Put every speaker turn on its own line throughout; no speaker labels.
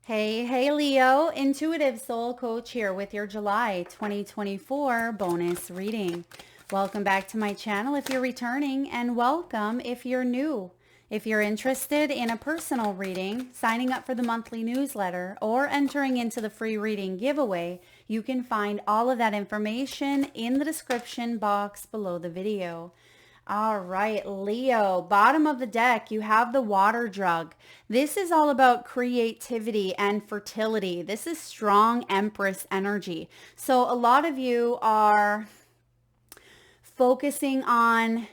Hey, Leo, Intuitive Soul Coach here with your July 2024 bonus reading. Welcome back to my channel if you're returning, and welcome if you're new. If you're interested in a personal reading, signing up for the monthly newsletter, or entering into the free reading giveaway, you can find all of that information in the description box below the video. All right, Leo, bottom of the deck, you have the water jug. This is all about creativity and fertility. This is strong Empress energy. So a lot of you are focusing on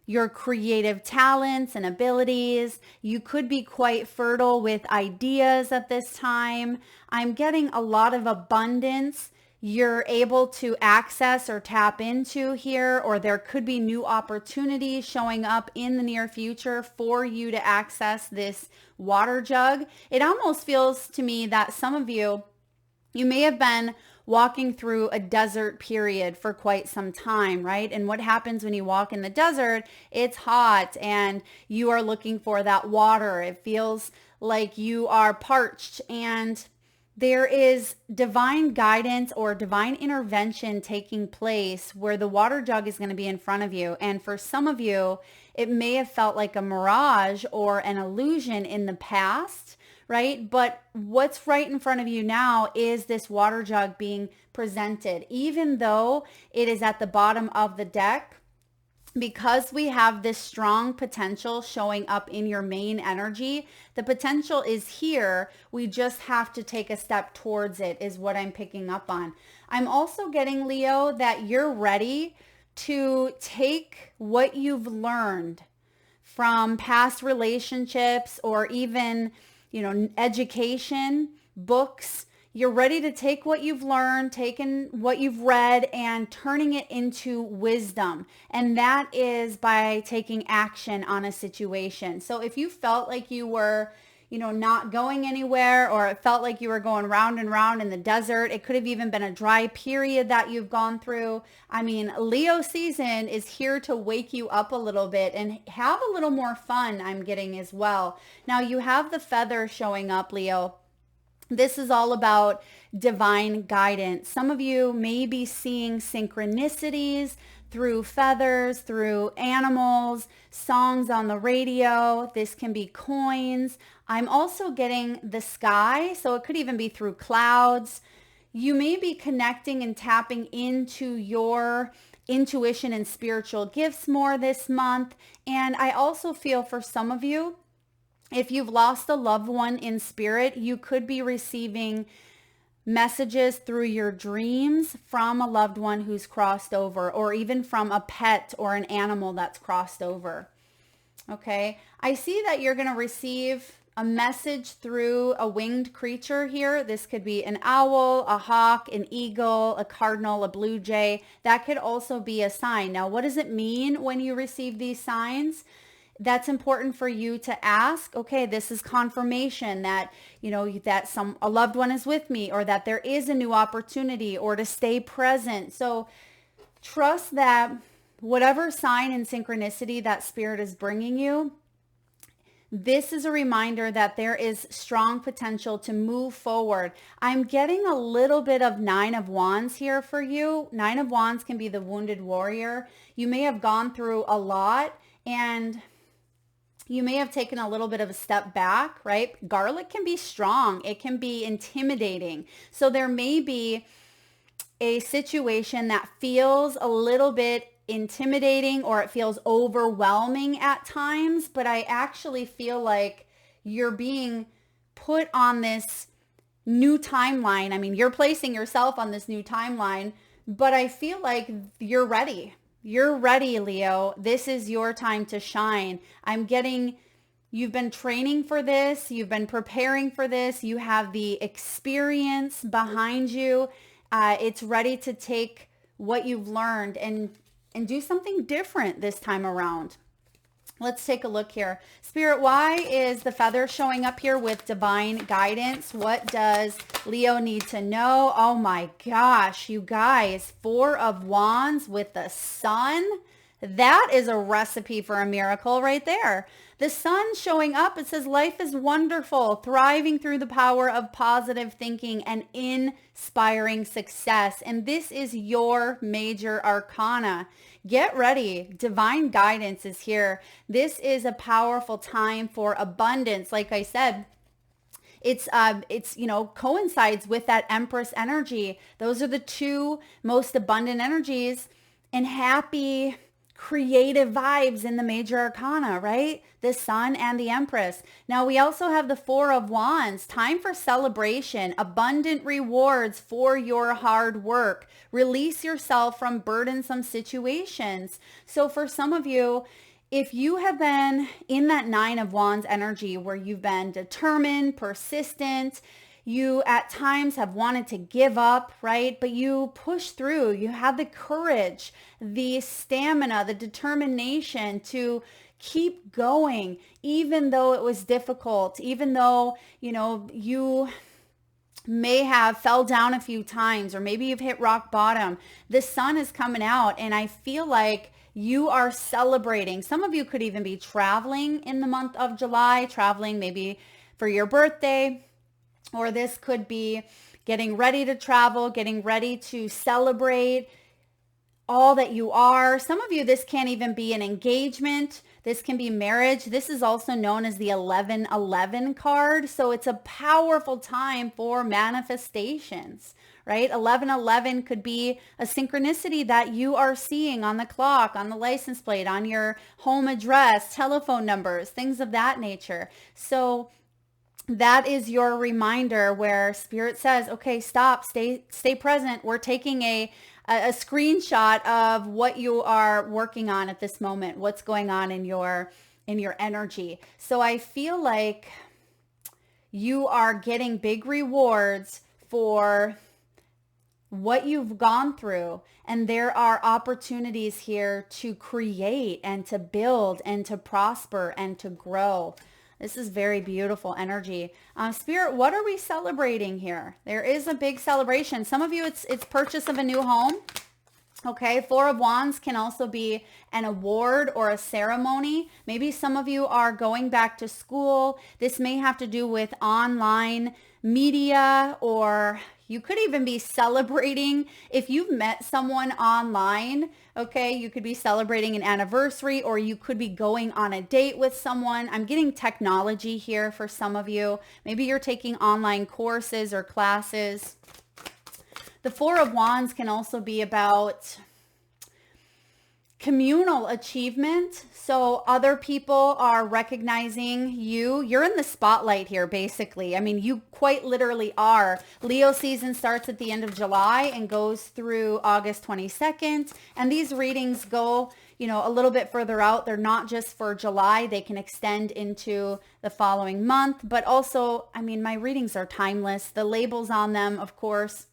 your creative talents and abilities. You could be quite fertile with ideas at this time. I'm getting a lot of abundance you're able to access or tap into here, or there could be new opportunities showing up in the near future for you to access this water jug. It almost feels to me that some of you may have been walking through a desert period for quite some time, right? And what happens when you walk in the desert? It's hot and you are looking for that water. It feels like you are parched, and there is divine guidance or divine intervention taking place where the water jug is going to be in front of you. And for some of you, it may have felt like a mirage or an illusion in the past, right? But what's right in front of you now is this water jug being presented, even though it is at the bottom of the deck. Because we have this strong potential showing up in your main energy, the potential is here. We just have to take a step towards it, is what I'm picking up on. I'm also getting, Leo, that you're ready to take what you've learned from past relationships or even, education, books. You're ready to take what you've learned, taking what you've read, and turning it into wisdom. And that is by taking action on a situation. So if you felt like you were, not going anywhere, or it felt like you were going round and round in the desert, it could have even been a dry period that you've gone through. I mean, Leo season is here to wake you up a little bit and have a little more fun, I'm getting as well. Now you have the feather showing up, Leo. This is all about divine guidance. Some of you may be seeing synchronicities through feathers, through animals, songs on the radio. This can be coins. I'm also getting the sky, so it could even be through clouds. You may be connecting and tapping into your intuition and spiritual gifts more this month. And I also feel for some of you, if you've lost a loved one in spirit, you could be receiving messages through your dreams from a loved one who's crossed over, or even from a pet or an animal that's crossed over. Okay, I see that you're going to receive a message through a winged creature here. This could be an owl, a hawk, an eagle, a cardinal, a blue jay. That could also be a sign. Now, what does it mean when you receive these signs? That's important for you to ask, okay, this is confirmation that, that a loved one is with me, or that there is a new opportunity, or to stay present. So trust that whatever sign and synchronicity that spirit is bringing you, this is a reminder that there is strong potential to move forward. I'm getting a little bit of Nine of Wands here for you. Nine of Wands can be the wounded warrior. You may have gone through a lot, and you may have taken a little bit of a step back, right? Garlic can be strong. It can be intimidating. So there may be a situation that feels a little bit intimidating, or it feels overwhelming at times, but I actually feel like you're being put on this new timeline. I mean, you're placing yourself on this new timeline, but I feel like you're ready. You're ready, Leo. This is your time to shine. I'm getting, you've been training for this. You've been preparing for this. You have the experience behind you. It's ready to take what you've learned and do something different this time around. Let's take a look here. Spirit, why is the feather showing up here with divine guidance? What does Leo need to know? Oh my gosh, you guys, Four of Wands with the sun. That is a recipe for a miracle right there. The sun showing up, it says life is wonderful, thriving through the power of positive thinking and inspiring success. And this is your major arcana. Get ready. Divine guidance is here. This is a powerful time for abundance. Like I said, it's coincides with that Empress energy. Those are the two most abundant energies and happy creative vibes in the major arcana, right? The Sun and the Empress. Now we also have the Four of Wands. Time for celebration, abundant rewards for your hard work. Release yourself from burdensome situations. So for some of you, if you have been in that Nine of Wands energy where you've been determined, persistent, you at times have wanted to give up, right? But you push through. You have the courage, the stamina, the determination to keep going, even though it was difficult, even though, you may have fell down a few times, or maybe you've hit rock bottom. The sun is coming out, and I feel like you are celebrating. Some of you could even be traveling in the month of July, traveling maybe for your birthday, or this could be getting ready to travel, getting ready to celebrate all that you are. Some of you, this can't even be an engagement. This can be marriage. This is also known as the 1111 card. So it's a powerful time for manifestations, right? 1111 could be a synchronicity that you are seeing on the clock, on the license plate, on your home address, telephone numbers, things of that nature. So that is your reminder where Spirit says, okay, stop, stay present. We're taking a screenshot of what you are working on at this moment, what's going on in your energy. So I feel like you are getting big rewards for what you've gone through. And there are opportunities here to create and to build and to prosper and to grow. This is very beautiful energy. Spirit, what are we celebrating here? There is a big celebration. Some of you, it's purchase of a new home. Okay, Four of Wands can also be an award or a ceremony. Maybe some of you are going back to school. This may have to do with online media, or you could even be celebrating if you've met someone online. Okay, you could be celebrating an anniversary, or you could be going on a date with someone. I'm getting technology here for some of you. Maybe you're taking online courses or classes. The Four of Wands can also be about communal achievement. So other people are recognizing you. You're in the spotlight here, basically. I mean, you quite literally are. Leo season starts at the end of July and goes through August 22nd. And these readings go, a little bit further out. They're not just for July. They can extend into the following month. But also, my readings are timeless. The labels on them, of course,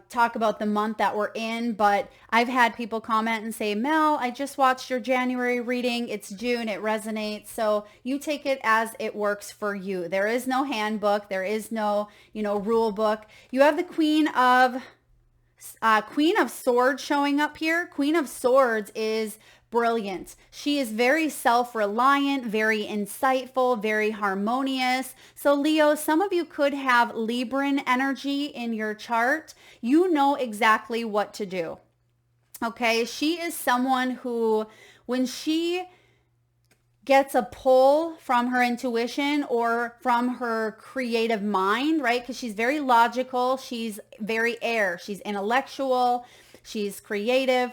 talk about the month that we're in, but I've had people comment and say, Mel, I just watched your January reading. It's June. It resonates. So you take it as it works for you. There is no handbook. There is no, rule book. You have the Queen of Swords showing up here. Queen of Swords is brilliant. She is very self-reliant, very insightful, very harmonious. So Leo, some of you could have Libran energy in your chart. You know exactly what to do. Okay. She is someone who, when she gets a pull from her intuition or from her creative mind, right? Because she's very logical. She's very air. She's intellectual. She's creative.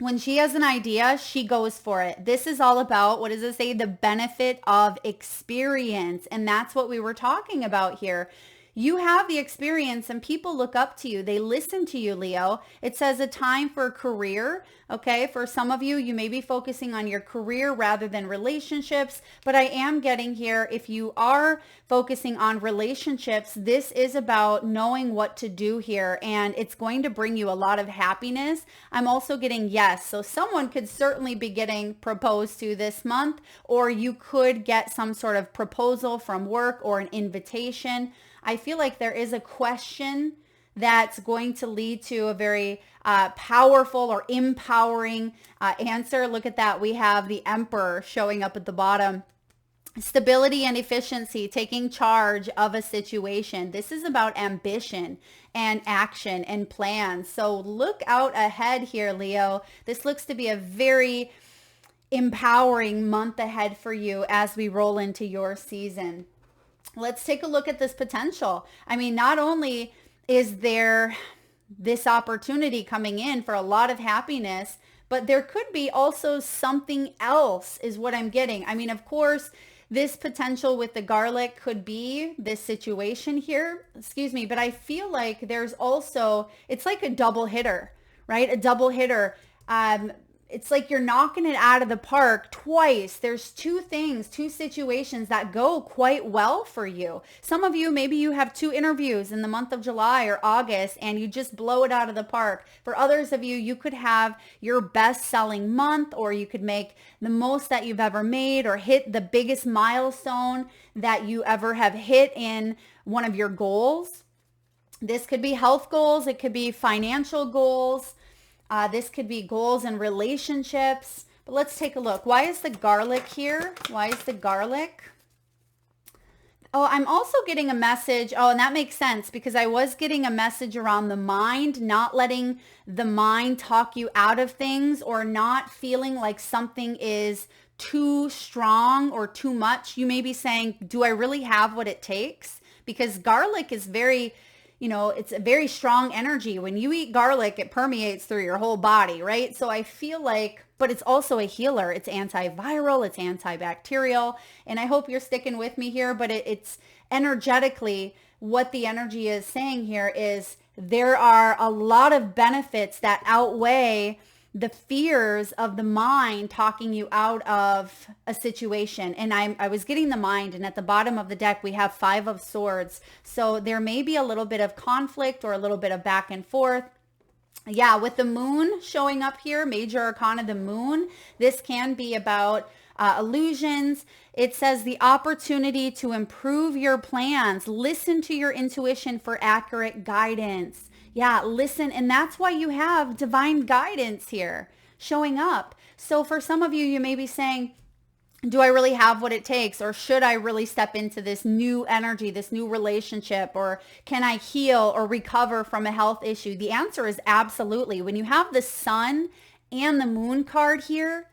When she has an idea, she goes for it. This is all about, what does it say? The benefit of experience. And that's what we were talking about here. You have the experience and people look up to you. They listen to you, Leo. It says a time for a career. Okay. For some of you, you may be focusing on your career rather than relationships, but I am getting here. If you are focusing on relationships, this is about knowing what to do here, and it's going to bring you a lot of happiness. I'm also getting yes. So someone could certainly be getting proposed to this month, or you could get some sort of proposal from work or an invitation. I feel like there is a question that's going to lead to a very powerful or empowering answer. Look at that. We have the Emperor showing up at the bottom. Stability and efficiency, taking charge of a situation. This is about ambition and action and plans. So look out ahead here, Leo. This looks to be a very empowering month ahead for you as we roll into your season. Let's take a look at this potential. I mean, not only is there this opportunity coming in for a lot of happiness, but there could be also something else is what I'm getting. I mean, of course, this potential with the garlic could be this situation here, but I feel like there's also, it's like a double hitter, right? A double hitter. It's like you're knocking it out of the park twice. There's two situations that go quite well for you. Some of you, maybe you have 2 interviews in the month of July or August and you just blow it out of the park. For others of you, you could have your best selling month, or you could make the most that you've ever made, or hit the biggest milestone that you ever have hit in one of your goals. This could be health goals. It could be financial goals. This could be goals and relationships. But let's take a look. Why is the garlic here? Why is the garlic? Oh, I'm also getting a message. Oh, and that makes sense because I was getting a message around the mind, not letting the mind talk you out of things, or not feeling like something is too strong or too much. You may be saying, do I really have what it takes? Because garlic is very, it's a very strong energy. When you eat garlic, it permeates through your whole body, right? So I feel like, but it's also a healer. It's antiviral, it's antibacterial. And I hope you're sticking with me here, but it's energetically, what the energy is saying here is there are a lot of benefits that outweigh the fears of the mind talking you out of a situation. And I was getting the mind, and at the bottom of the deck, we have 5 of Swords. So there may be a little bit of conflict or a little bit of back and forth. Yeah, with the moon showing up here, major arcana, the moon, this can be about illusions. It says the opportunity to improve your plans. Listen to your intuition for accurate guidance. Yeah, listen. And that's why you have divine guidance here showing up. So for some of you, you may be saying, do I really have what it takes? Or should I really step into this new energy, this new relationship? Or can I heal or recover from a health issue? The answer is absolutely. When you have the sun and the moon card here,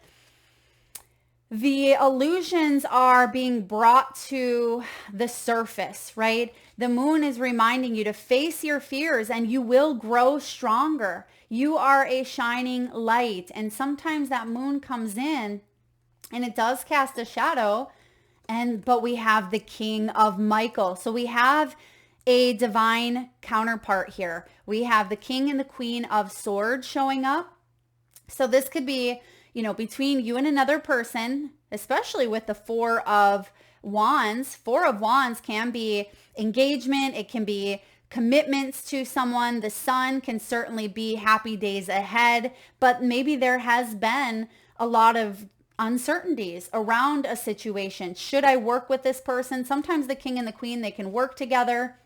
the illusions are being brought to the surface, right? The moon is reminding you to face your fears and you will grow stronger. You are a shining light. And sometimes that moon comes in and it does cast a shadow, but we have the King of Michael. So we have a divine counterpart here. We have the King and the Queen of Swords showing up. So this could be, between you and another person, especially with the 4 of Wands. 4 of Wands can be engagement. It can be commitments to someone. The Sun can certainly be happy days ahead, but maybe there has been a lot of uncertainties around a situation. Should I work with this person? Sometimes the King and the Queen, they can work together.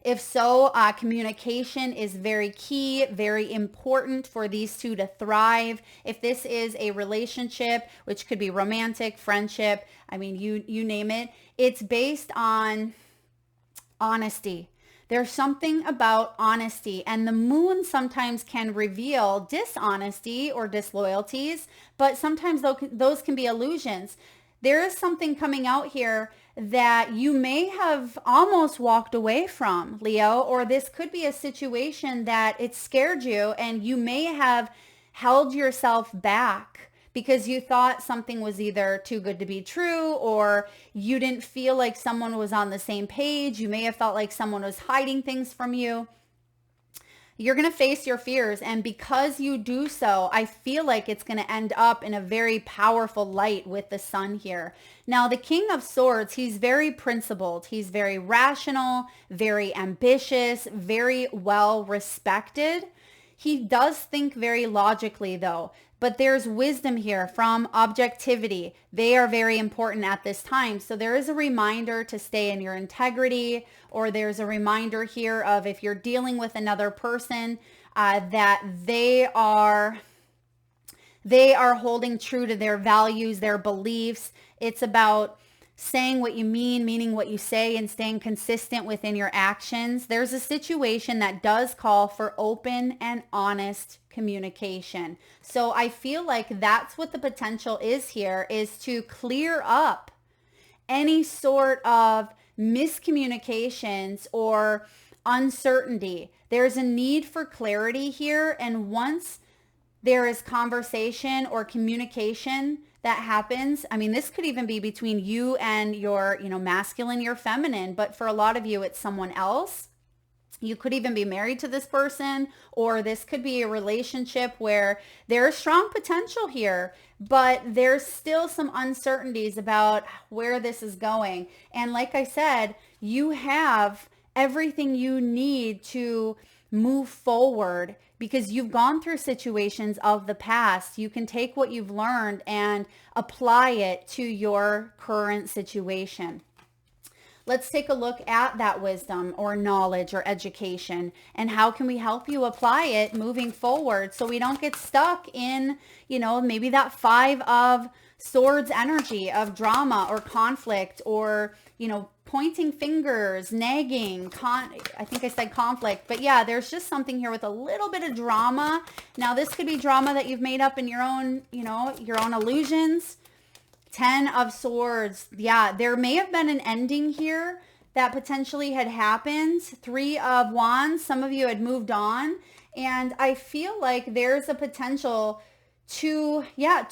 If so, communication is very key, very important for these two to thrive. If this is a relationship, which could be romantic, friendship, you name it, it's based on honesty. There's something about honesty, and the moon sometimes can reveal dishonesty or disloyalties, but sometimes those can be illusions. There is something coming out here that you may have almost walked away from, Leo, or this could be a situation that it scared you and you may have held yourself back because you thought something was either too good to be true, or you didn't feel like someone was on the same page. You may have felt like someone was hiding things from you. You're going to face your fears. And because you do so, I feel like it's going to end up in a very powerful light with the sun here. Now, the King of Swords, he's very principled. He's very rational, very ambitious, very well respected. He does think very logically, though. but there's wisdom here from objectivity. They are very important at this time. So there is a reminder to stay in your integrity, or there's a reminder here of if you're dealing with another person, that they are holding true to their values, their beliefs. It's about saying what you mean, meaning what you say, and staying consistent within your actions. There's a situation that does call for open and honest communication. So I feel like that's what the potential is here, is to clear up any sort of miscommunications or uncertainty. There's a need for clarity here. And once there is conversation or communication that happens, I mean, this could even be between you and your, masculine, your feminine, but for a lot of you, it's someone else. You could even be married to this person, or this could be a relationship where there's strong potential here, but there's still some uncertainties about where this is going. And like I said, you have everything you need to move forward because you've gone through situations of the past. You can take what you've learned and apply it to your current situation. Let's take a look at that wisdom or knowledge or education, and how can we help you apply it moving forward so we don't get stuck in, maybe that 5 of Swords energy of drama or conflict, or, pointing fingers, nagging, I think I said conflict, but yeah, there's just something here with a little bit of drama. Now this could be drama that you've made up in your own, your own illusions. 10 of Swords. Yeah, there may have been an ending here that potentially had happened. 3 of Wands. Some of you had moved on. And I feel like there's a potential to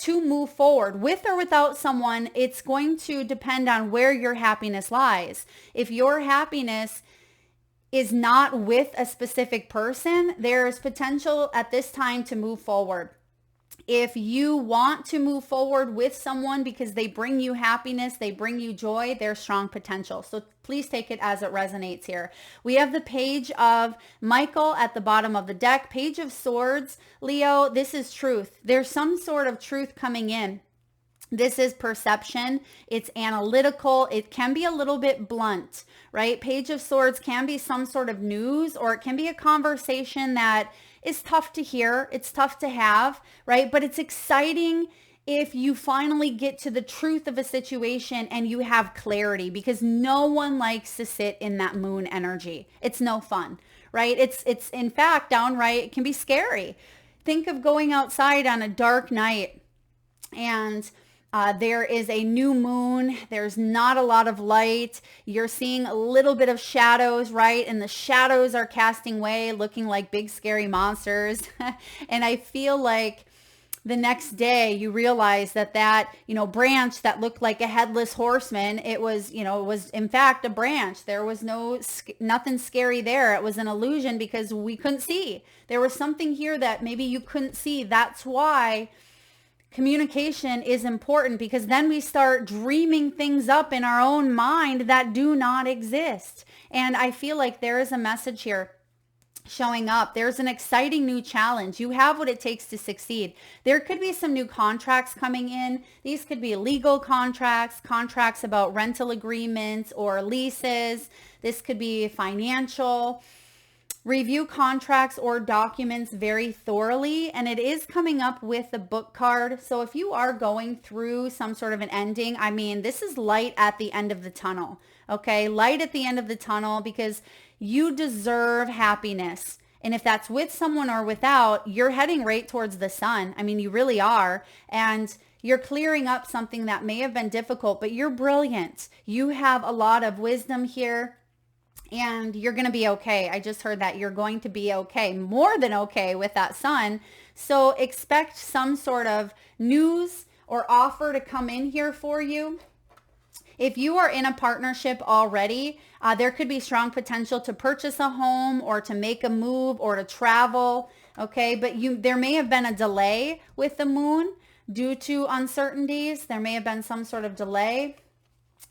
move forward with or without someone. It's going to depend on where your happiness lies. If your happiness is not with a specific person, there's potential at this time to move forward. If you want to move forward with someone because they bring you happiness, they bring you joy, there's strong potential. So please take it as it resonates here. We have the Page of Michael at the bottom of the deck. Page of Swords, Leo, this is truth. There's some sort of truth coming in. This is perception. It's analytical. It can be a little bit blunt, right? Page of Swords can be some sort of news, or it can be a conversation that is tough to hear. It's tough to have, right? But it's exciting if you finally get to the truth of a situation and you have clarity, because no one likes to sit in that moon energy. It's no fun, right? It's in fact downright, it can be scary. Think of going outside on a dark night and there is a new moon. There's not a lot of light. You're seeing a little bit of shadows, right? And the shadows are casting way, looking like big scary monsters. And I feel like the next day you realize that branch that looked like a headless horseman, it was in fact a branch. There was nothing scary there. It was an illusion because we couldn't see. There was something here that maybe you couldn't see. That's why communication is important, because then we start dreaming things up in our own mind that do not exist. And I feel like there is a message here showing up. There's an exciting new challenge. You have what it takes to succeed. There could be some new contracts coming in. These could be legal contracts about rental agreements or leases. This could be financial. Review contracts or documents very thoroughly, and it is coming up with the Book card. So if you are going through some sort of an ending, I mean, this is light at the end of the tunnel, okay? Light at the end of the tunnel, because you deserve happiness. And if that's with someone or without, you're heading right towards the sun. I mean, you really are. And you're clearing up something that may have been difficult, but you're brilliant. You have a lot of wisdom here. And you're going to be okay. I just heard that you're going to be okay, more than okay with that sun. So expect some sort of news or offer to come in here for you. If you are in a partnership already, there could be strong potential to purchase a home or to make a move or to travel. Okay, but there may have been a delay with the moon due to uncertainties. There may have been some sort of delay.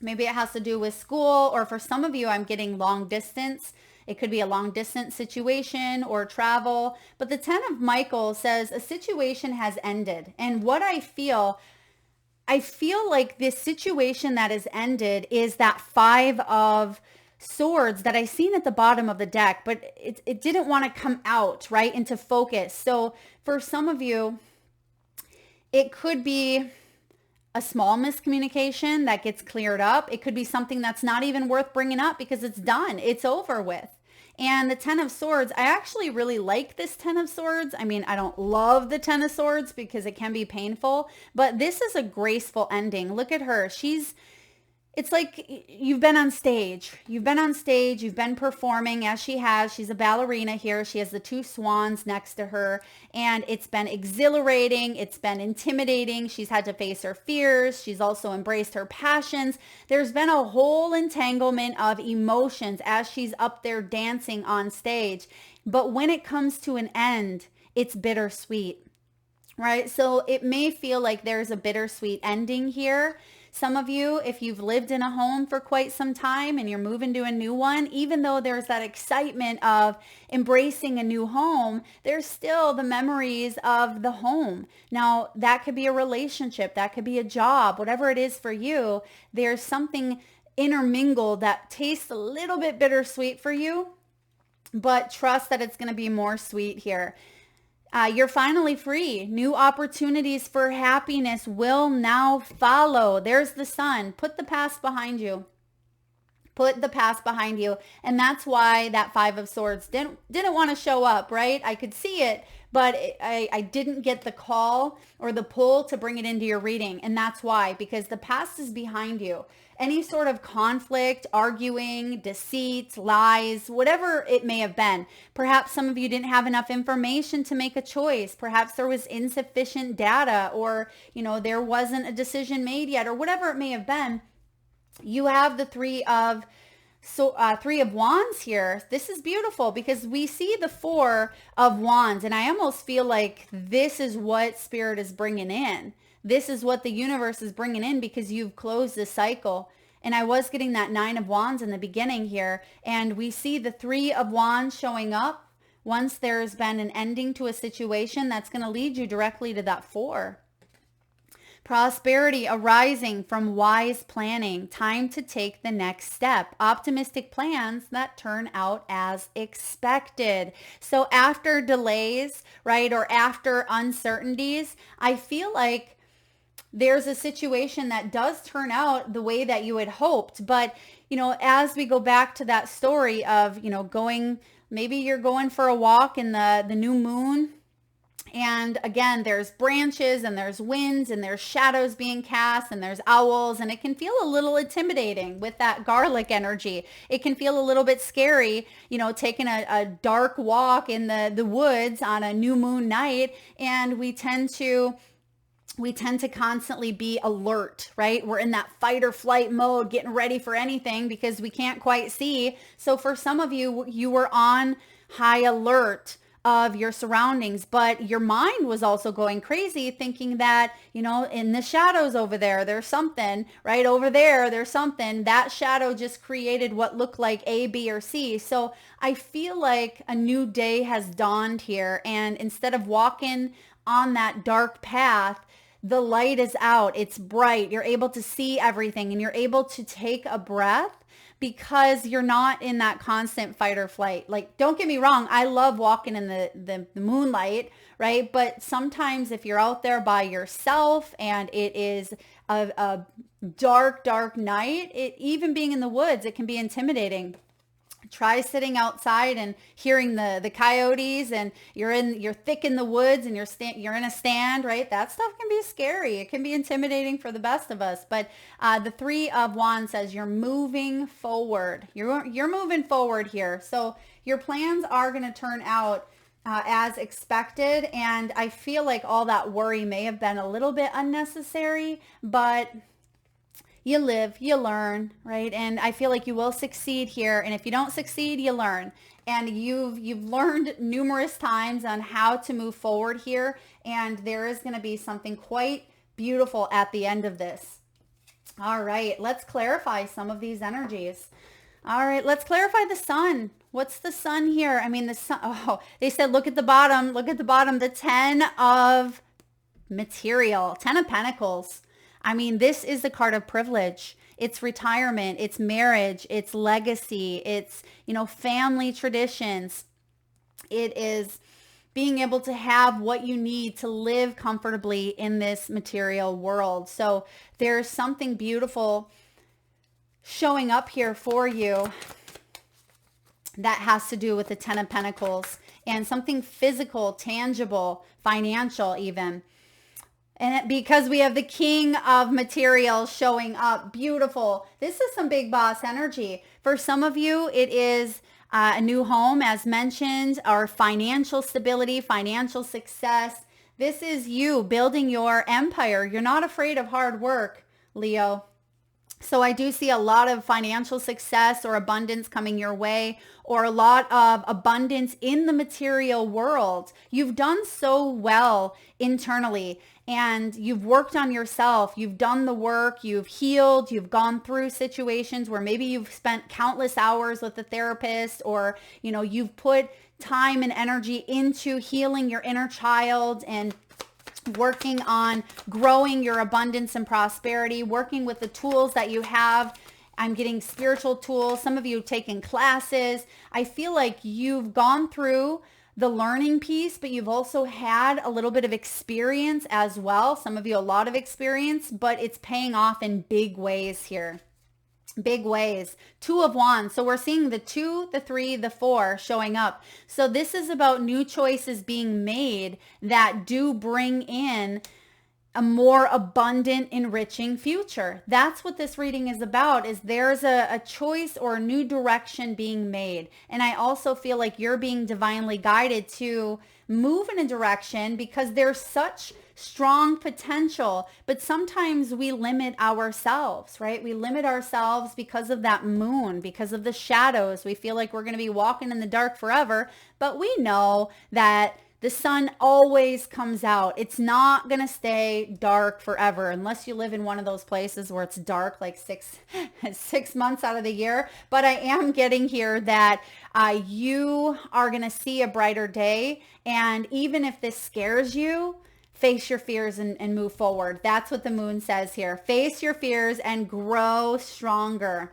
Maybe it has to do with school, or for some of you, I'm getting long distance. It could be a long distance situation or travel. But the 10 of Michael says a situation has ended. And what I feel like this situation that has ended is that 5 of Swords that I seen at the bottom of the deck, but it didn't want to come out, right, into focus. So for some of you, it could be a small miscommunication that gets cleared up. It could be something that's not even worth bringing up because it's done. It's over with. And the 10 of Swords, I actually really like this 10 of Swords. I mean, I don't love the 10 of Swords because it can be painful, but this is a graceful ending. Look at her. It's like you've been on stage. You've been performing as she has. She's a ballerina here. She has the 2 swans next to her, and it's been exhilarating. It's been intimidating. She's had to face her fears. She's also embraced her passions. There's been a whole entanglement of emotions as she's up there dancing on stage. But when it comes to an end, it's bittersweet, right? So it may feel like there's a bittersweet ending here. Some of you, if you've lived in a home for quite some time and you're moving to a new one, even though there's that excitement of embracing a new home, there's still the memories of the home. Now, that could be a relationship, that could be a job, whatever it is for you. There's something intermingled that tastes a little bit bittersweet for you, but trust that it's going to be more sweet here. You're finally free. New opportunities for happiness will now follow. There's the Sun. Put the past behind you. Put the past behind you. And that's why that 5 of Swords didn't want to show up, right? I could see it, but I didn't get the call or the pull to bring it into your reading. And that's why, because the past is behind you. Any sort of conflict, arguing, deceit, lies, whatever it may have been. Perhaps some of you didn't have enough information to make a choice. Perhaps there was insufficient data, or, there wasn't a decision made yet, or whatever it may have been. You have the 3 of Wands here. This is beautiful because we see the 4 of Wands, and I almost feel like this is what Spirit is bringing in. This is what the universe is bringing in because you've closed the cycle. And I was getting that 9 of Wands in the beginning here, and we see the 3 of Wands showing up once there's been an ending to a situation that's going to lead you directly to that 4. Prosperity arising from wise planning. Time to take the next step. Optimistic plans that turn out as expected. So after delays, right, or after uncertainties, I feel like there's a situation that does turn out the way that you had hoped. But, as we go back to that story of, maybe you're going for a walk in the new moon. And again, there's branches and there's winds and there's shadows being cast and there's owls, and it can feel a little intimidating with that garlic energy. It can feel a little bit scary, taking a dark walk in the woods on a new moon night. And we tend to constantly be alert, right? We're in that fight or flight mode, getting ready for anything because we can't quite see. So for some of you, you were on high alert of your surroundings, but your mind was also going crazy thinking that, in the shadows over there, there's something, right? Over there, there's something. That shadow just created what looked like A, B, or C. So I feel like a new day has dawned here. And instead of walking on that dark path, the light is out. It's bright. You're able to see everything and you're able to take a breath because you're not in that constant fight or flight. Like, don't get me wrong. I love walking in the moonlight, right? But sometimes if you're out there by yourself and it is a dark, dark night, even being in the woods, it can be intimidating. Try sitting outside and hearing the coyotes, and you're thick in the woods and you're in a stand, right? That stuff can be scary. It can be intimidating for the best of us. But the 3 of Wands says you're moving forward. You're moving forward here. So your plans are going to turn out as expected. And I feel like all that worry may have been a little bit unnecessary, but you live, you learn, right? And I feel like you will succeed here. And if you don't succeed, you learn. And you've learned numerous times on how to move forward here. And there is going to be something quite beautiful at the end of this. All right, let's clarify some of these energies. All right, let's clarify the sun. What's the sun here? I mean, the sun, oh, they said, look at the bottom, the 10 of material, 10 of pentacles. I mean, this is the card of privilege. It's retirement, it's marriage, it's legacy, it's, family traditions. It is being able to have what you need to live comfortably in this material world. So there's something beautiful showing up here for you that has to do with the 10 of Pentacles and something physical, tangible, financial even. And because we have the King of Materials showing up, beautiful. This is some big boss energy. For some of you, it is a new home, as mentioned, or financial stability, financial success. This is you building your empire. You're not afraid of hard work, Leo. So I do see a lot of financial success or abundance coming your way, or a lot of abundance in the material world. You've done so well internally, and you've worked on yourself. You've done the work, you've healed, you've gone through situations where maybe you've spent countless hours with a therapist, or, you've put time and energy into healing your inner child and working on growing your abundance and prosperity, working with the tools that you have. I'm getting spiritual tools. Some of you have taken classes. I feel like you've gone through the learning piece, but you've also had a little bit of experience as well. Some of you, a lot of experience, but it's paying off in big ways here. Big ways. 2 of Wands. So we're seeing the 2, the 3, the 4 showing up. So this is about new choices being made that do bring in a more abundant, enriching future. That's what this reading is about, is there's a choice or a new direction being made. And I also feel like you're being divinely guided to move in a direction because there's such strong potential, but sometimes we limit ourselves, right? We limit ourselves because of that moon, because of the shadows. We feel like we're going to be walking in the dark forever, but we know that the sun always comes out. It's not going to stay dark forever unless you live in one of those places where it's dark like six months out of the year. But I am getting here that you are going to see a brighter day. And even if this scares you, face your fears and move forward. That's what the moon says here. Face your fears and grow stronger.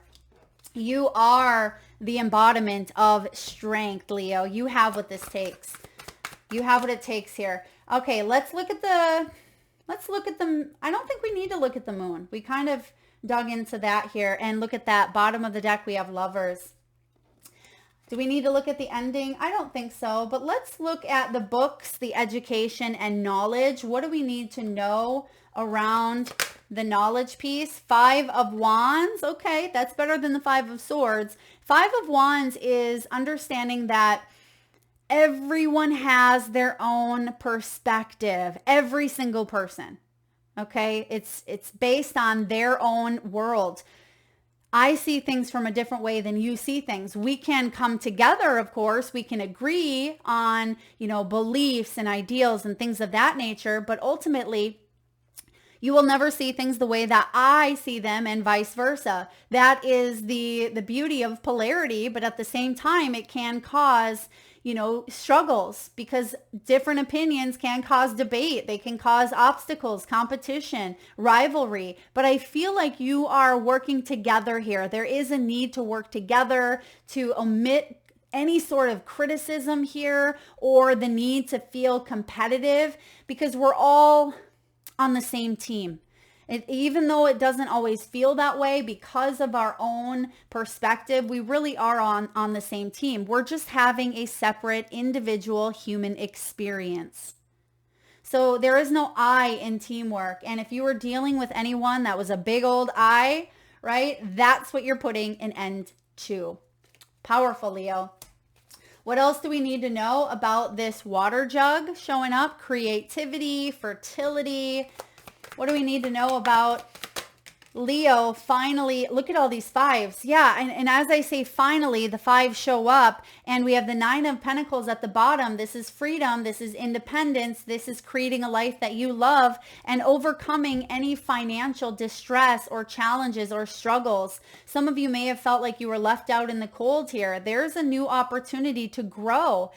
You are the embodiment of strength, Leo. You have what this takes. You have what it takes here. Okay, let's look at the, I don't think we need to look at the moon. We kind of dug into that here, and look at that bottom of the deck. We have Lovers. Do we need to look at the ending? I don't think so, but let's look at the books, the education and knowledge. What do we need to know around the knowledge piece? 5 of Wands. Okay, that's better than the 5 of Swords. 5 of Wands is understanding that everyone has their own perspective, every single person. Okay, it's based on their own world. I see things from a different way than you see things. We can come together, of course. We can agree on, beliefs and ideals and things of that nature, but ultimately, you will never see things the way that I see them, and vice versa. That is the beauty of polarity, but at the same time, it can cause struggles, because different opinions can cause debate. They can cause obstacles, competition, rivalry. But I feel like you are working together here. There is a need to work together, to omit any sort of criticism here or the need to feel competitive, because we're all on the same team. Even though it doesn't always feel that way, because of our own perspective, we really are on the same team. We're just having a separate individual human experience. So there is no I in teamwork. And if you were dealing with anyone that was a big old I, right, that's what you're putting an end to. Powerful, Leo. What else do we need to know about this water jug showing up? Creativity, fertility. What do we need to know about Leo, finally, look at all these fives. Yeah, and as I say, finally, the fives show up, and we have the Nine of Pentacles at the bottom. This is freedom. This is independence. This is creating a life that you love and overcoming any financial distress or challenges or struggles. Some of you may have felt like you were left out in the cold here. There's a new opportunity to grow.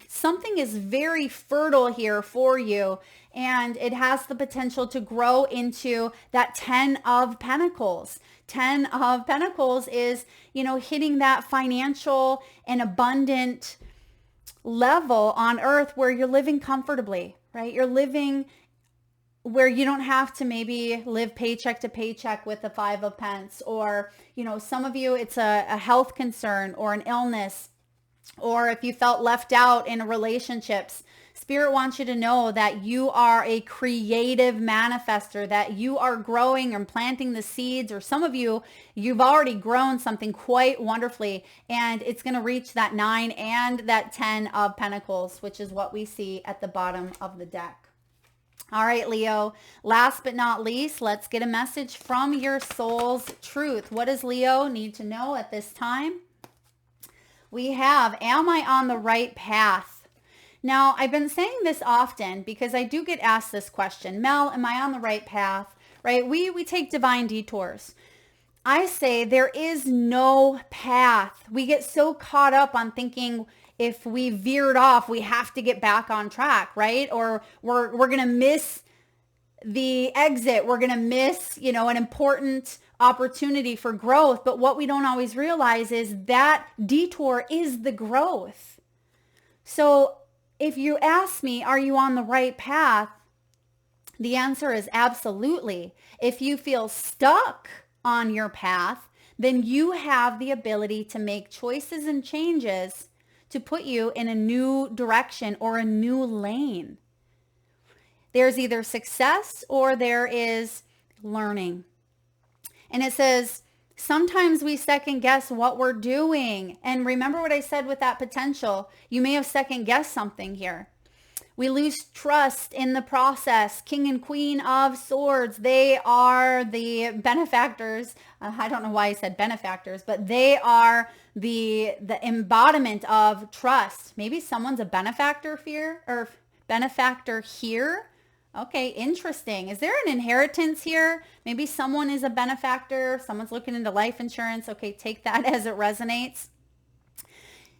Something is very fertile here for you, and it has the potential to grow into that 10 of Pentacles. 10 of Pentacles is, hitting that financial and abundant level on earth where you're living comfortably, right? You're living where you don't have to maybe live paycheck to paycheck with the Five of Pence, or, some of you, it's a health concern or an illness, or if you felt left out in relationships. Spirit wants you to know that you are a creative manifester, that you are growing and planting the seeds, or some of you, you've already grown something quite wonderfully, and it's going to reach that 9 and that 10 of Pentacles, which is what we see at the bottom of the deck. All right, Leo, last but not least, let's get a message from your soul's truth. What does Leo need to know at this time? We have, am I on the right path? Now, I've been saying this often because I do get asked this question. Mel, am I on the right path? Right? We take divine detours. I say there is no path. We get so caught up on thinking if we veered off, we have to get back on track, right? Or we're going to miss the exit. We're going to miss, an important opportunity for growth. But what we don't always realize is that detour is the growth. So if you ask me, are you on the right path? The answer is absolutely. If you feel stuck on your path, then you have the ability to make choices and changes to put you in a new direction or a new lane. There's either success or there is learning. And it says, sometimes we second guess what we're doing. And remember what I said with that potential. You may have second guessed something here. We lose trust in the process. King and Queen of Swords, they are the benefactors. I don't know why I said benefactors, but they are the embodiment of trust. Maybe someone's a benefactor here. Okay, interesting. Is there an inheritance here? Maybe someone is a benefactor. Someone's looking into life insurance. Okay, take that as it resonates.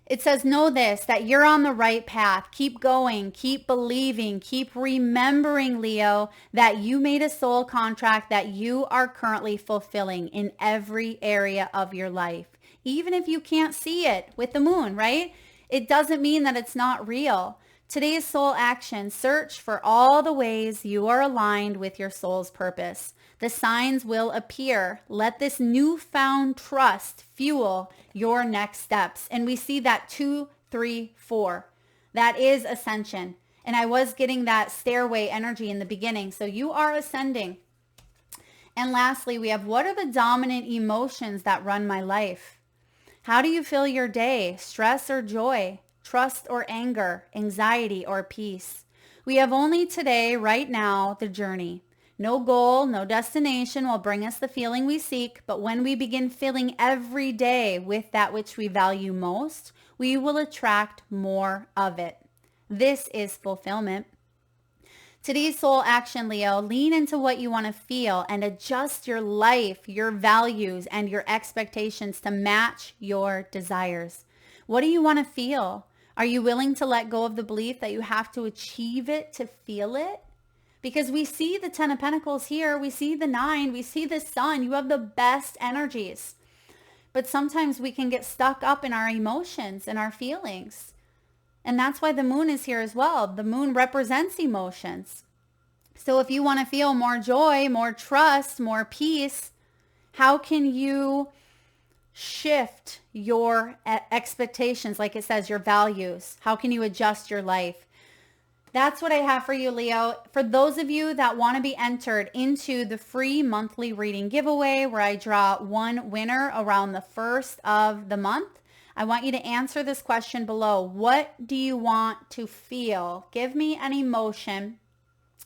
It says, know this, that you're on the right path. Keep going, keep believing, keep remembering, Leo, that you made a soul contract that you are currently fulfilling in every area of your life. Even if you can't see it with the moon, right? It doesn't mean that it's not real. Today's soul action, search for all the ways you are aligned with your soul's purpose. The signs will appear. Let this newfound trust fuel your next steps. And we see that 2, 3, 4. That is ascension. And I was getting that stairway energy in the beginning. So you are ascending. And lastly, we have, what are the dominant emotions that run my life? How do you feel your day? Stress or joy? Trust or anger, anxiety or peace? We have only today, right now, the journey. No goal, no destination will bring us the feeling we seek, but when we begin filling every day with that which we value most, we will attract more of it. This is fulfillment. Today's soul action, Leo, lean into what you want to feel and adjust your life, your values, and your expectations to match your desires. What do you want to feel? Are you willing to let go of the belief that you have to achieve it to feel it? Because we see the 10 of Pentacles here. We see the 9. We see the Sun. You have the best energies. But sometimes we can get stuck up in our emotions and our feelings. And that's why the moon is here as well. The moon represents emotions. So if you want to feel more joy, more trust, more peace, how can you shift your expectations, like it says, your values? How can you adjust your life? That's what I have for you, Leo. For those of you that want to be entered into the free monthly reading giveaway where I draw one winner around the first of the month, I want you to answer this question below. What do you want to feel? Give me an emotion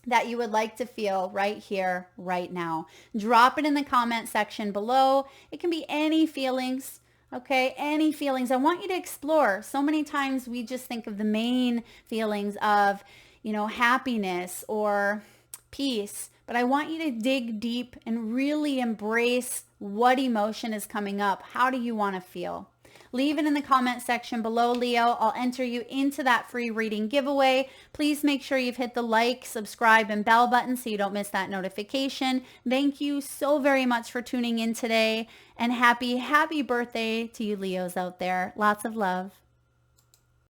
that you would like to feel right here, right now. Drop it in the comment section below. It can be any feelings, okay? Any feelings. I want you to explore. So many times we just think of the main feelings of, happiness or peace, but I want you to dig deep and really embrace what emotion is coming up. How do you want to feel? Leave it in the comment section below, Leo. I'll enter you into that free reading giveaway. Please make sure you've hit the like, subscribe, and bell button so you don't miss that notification. Thank you so very much for tuning in today, and happy birthday to you Leos out there. Lots of love.